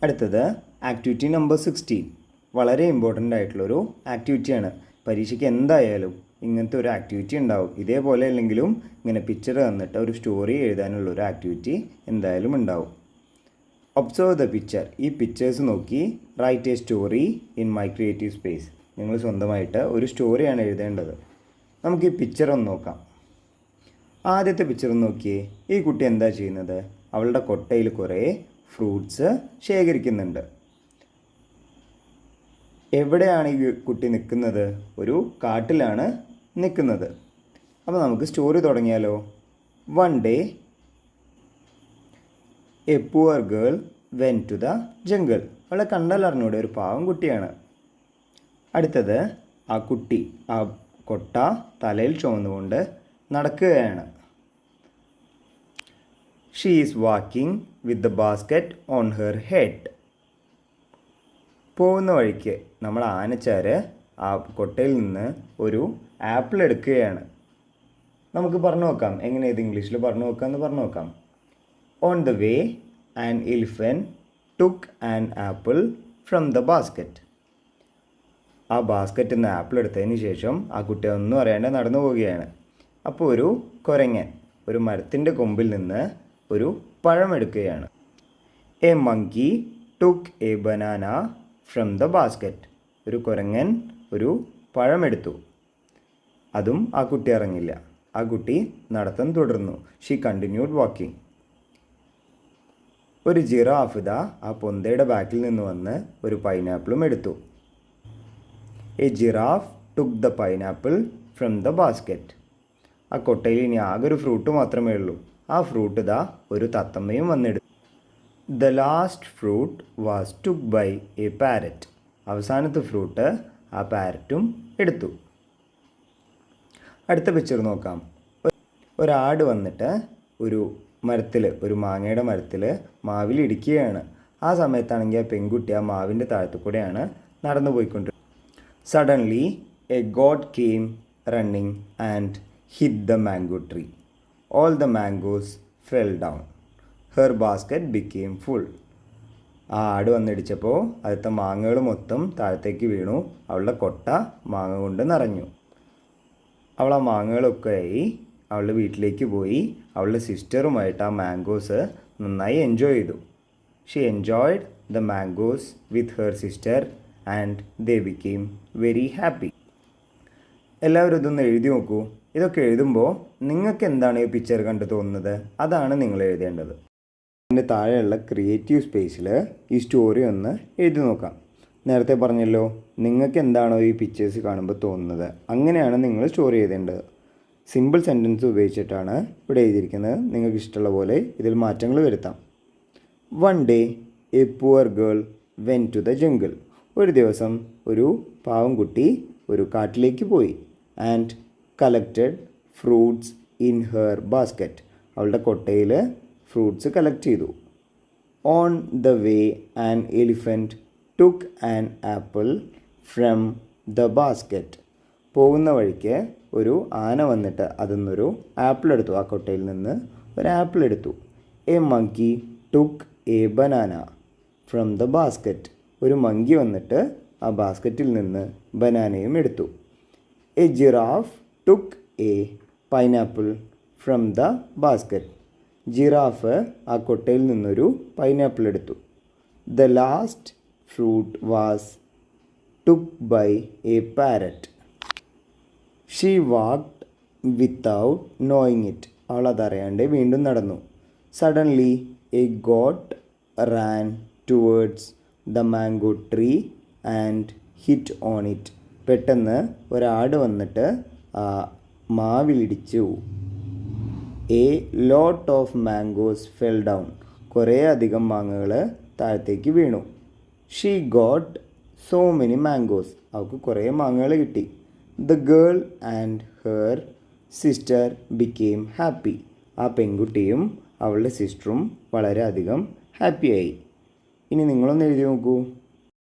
അടുത്തത് activity number 16. വളരെ important ആയിട്ടുള്ളൊരു ആക്ടിവിറ്റിയാണ്. പരീക്ഷയ്ക്ക് എന്തായാലും ഇങ്ങനത്തെ ഒരു ആക്ടിവിറ്റി ഉണ്ടാവും. ഇതേപോലെ അല്ലെങ്കിലും ഇങ്ങനെ പിക്ചർ തന്നിട്ട് ഒരു സ്റ്റോറി എഴുതാനുള്ളൊരു ആക്ടിവിറ്റി എന്തായാലും ഉണ്ടാവും. Observe the picture. ഈ പിക്ചേഴ്സ് നോക്കി write a story in my creative space. നിങ്ങൾ സ്വന്തമായിട്ട് ഒരു സ്റ്റോറിയാണ് എഴുതേണ്ടത്. നമുക്ക് ഈ പിക്ചർ ഒന്ന് നോക്കാം. ആദ്യത്തെ പിക്ചർ നോക്കിയേ. ഈ കുട്ടി എന്താ ചെയ്യുന്നത്? അവളുടെ കൊട്ടയിൽ കുറേ ഫ്രൂട്ട്സ് ശേഖരിക്കുന്നുണ്ട്. എവിടെയാണ് ഈ കുട്ടി നിൽക്കുന്നത്? ഒരു കാട്ടിലാണ് നിൽക്കുന്നത്. അപ്പോൾ നമുക്ക് സ്റ്റോറി തുടങ്ങിയാലോ. One day a poor girl went to the jungle. അവളെ കണ്ടാൽ അറിഞ്ഞൂടെ, ഒരു പാവം കുട്ടിയാണ്. അടുത്തത് ആ കുട്ടി ആ കൊട്ട തലയിൽ ചുമന്നുകൊണ്ട് നടക്കുകയാണ്. She is walking with the basket on her head. പോകുന്ന വഴിക്ക് നമ്മൾ ആനച്ചാര് ആ കൊട്ടയിൽ നിന്ന് ഒരു ആപ്പിൾ എടുക്കുകയാണ്. നമുക്ക് പറഞ്ഞു നോക്കാം, എങ്ങനെ ഇത് ഇംഗ്ലീഷിൽ പറഞ്ഞു നോക്കാമെന്ന് പറഞ്ഞു നോക്കാം. On the way an elephant took an apple from the basket. ആ ബാസ്ക്കറ്റിൽ നിന്ന് ആപ്പിൾ എടുത്തതിന് ശേഷം ആ കുട്ടി ഒന്നും അറിയാണ്ട് നടന്നു പോവുകയാണ്. അപ്പോൾ ഒരു കുരങ്ങൻ ഒരു മരത്തിൻ്റെ കൊമ്പിൽ നിന്ന് ഒരു പഴം എടുക്കുകയാണ്. A monkey took a banana from the basket. ഒരു കുരങ്ങൻ ഒരു പഴമെടുത്തു. അതും ആ കുട്ടി അറിഞ്ഞില്ല. ആ കുട്ടി നടത്തം തുടർന്നു. She continued walking. ഒരു ജിറാഫ് ഇതാ ആ പൊന്തയുടെ ബാക്കിൽ നിന്ന് വന്ന് ഒരു പൈനാപ്പിളും എടുത്തു. A giraffe took the pineapple from the basket. ആ കൊട്ടയിൽ ഇനി ആകെ ഒരു ഫ്രൂട്ട് മാത്രമേ ഉള്ളൂ. ആ ഫ്രൂട്ട് ഇതാ ഒരു തത്തമ്മയും വന്നെടുത്തു. The last fruit was took by a parrot. അവസാനത്തെ ഫ്രൂട്ട് ആ പാരറ്റും എടുത്തു. അടുത്ത പിക്ചർ നോക്കാം. ഒരാട് വന്നിട്ട് ഒരു മരത്തിൽ, ഒരു മാങ്ങയുടെ മരത്തിൽ മാവിൽ ഇടിക്കുകയാണ്. ആ സമയത്താണെങ്കിൽ ആ പെൺകുട്ടി ആ മാവിൻ്റെ താഴത്തു കൂടെയാണ് നടന്നു പോയിക്കൊണ്ടിരുന്നത്. Suddenly a goat came running and hit the mango tree. All the mangoes fell down. Her basket became full. ആ ആട് വന്നിടിച്ചപ്പോൾ അടുത്ത മാങ്ങകൾ മൊത്തം താഴത്തേക്ക് വീണു. അവളുടെ കൊട്ട മാങ്ങ കൊണ്ട് നിറഞ്ഞു. അവൾ ആ മാങ്ങകളൊക്കെയായി അവളുടെ വീട്ടിലേക്ക് പോയി അവളുടെ സിസ്റ്ററുമായിട്ട് ആ മാംഗോസ് നന്നായി എൻജോയ് ചെയ്തു. She enjoyed the mangoes with her sister and they became very happy. എല്ലാവരും ഇതൊന്ന് എഴുതി നോക്കൂ. ഇതൊക്കെ എഴുതുമ്പോൾ നിങ്ങൾക്ക് എന്താണ് ഈ പിക്ചർ കണ്ട് തോന്നുന്നത്? അതാണ് നിങ്ങൾ എഴുതേണ്ടത്. അതിൻ്റെ താഴെയുള്ള ക്രിയേറ്റീവ് സ്പേസിൽ ഈ സ്റ്റോറി ഒന്ന് എഴുതി നോക്കാം. നേരത്തെ പറഞ്ഞല്ലോ, നിങ്ങൾക്ക് എന്താണോ ഈ പിക്ചേഴ്സ് കാണുമ്പോൾ തോന്നുന്നത്, അങ്ങനെയാണ് നിങ്ങൾ സ്റ്റോറി എഴുതേണ്ടത്. സിമ്പിൾ സെൻറ്റൻസ് ഉപയോഗിച്ചിട്ടാണ് ഇവിടെ എഴുതിയിരിക്കുന്നത്. നിങ്ങൾക്ക് ഇഷ്ടമുള്ള പോലെ ഇതിൽ മാറ്റങ്ങൾ വരുത്താം. One day a poor girl went to the jungle. ഒരു ദിവസം ഒരു പാവം കുട്ടി ഒരു കാട്ടിലേക്ക് പോയി. And collected fruits in her basket. അവളുടെ കൊട്ടയിൽ ഫ്രൂട്ട്സ് കളക്ട് ചെയ്തു. On the way an elephant took an apple from the basket. പോകുന്ന വഴിക്ക് ഒരു ആന വന്നിട്ട് അതിൽ നിന്നൊരു ആപ്പിൾ എടുത്തു. ആ കൊട്ടയിൽ നിന്ന് ഒരു ആപ്പിൾ എടുത്തു. A monkey took a banana from the basket. ഒരു മങ്കി വന്നിട്ട് ആ ബാസ്ക്കറ്റിൽ നിന്ന് ബനാനയും എടുത്തു. A giraffe took a pineapple from the basket. Giraffe ആ കൊട്ടയിൽ നിന്നൊരു പൈനാപ്പിൾ എടുത്തു. The last fruit was took by a parrot. She walked without knowing it. അവൾ അതറിയാണ്ട് വീണ്ടും നടന്നു. Suddenly a goat ran towards the mango tree and hit on it. പെട്ടെന്ന് ഒരാട് വന്നിട്ട് മാവിലിടിച്ചു. A lot of mangoes fell down. കുറേ അധികം മാങ്ങകൾ താഴത്തേക്ക് വീണു. She got so many mangoes. അവൾക്ക് കുറേ മാങ്ങകൾ കിട്ടി. The girl and her sister became happy. ആ പെൺകുട്ടിയും അവളുടെ സിസ്റ്ററും വളരെയധികം ഹാപ്പിയായി. ഇനി നിങ്ങളൊന്ന് എഴുതി നോക്കൂ.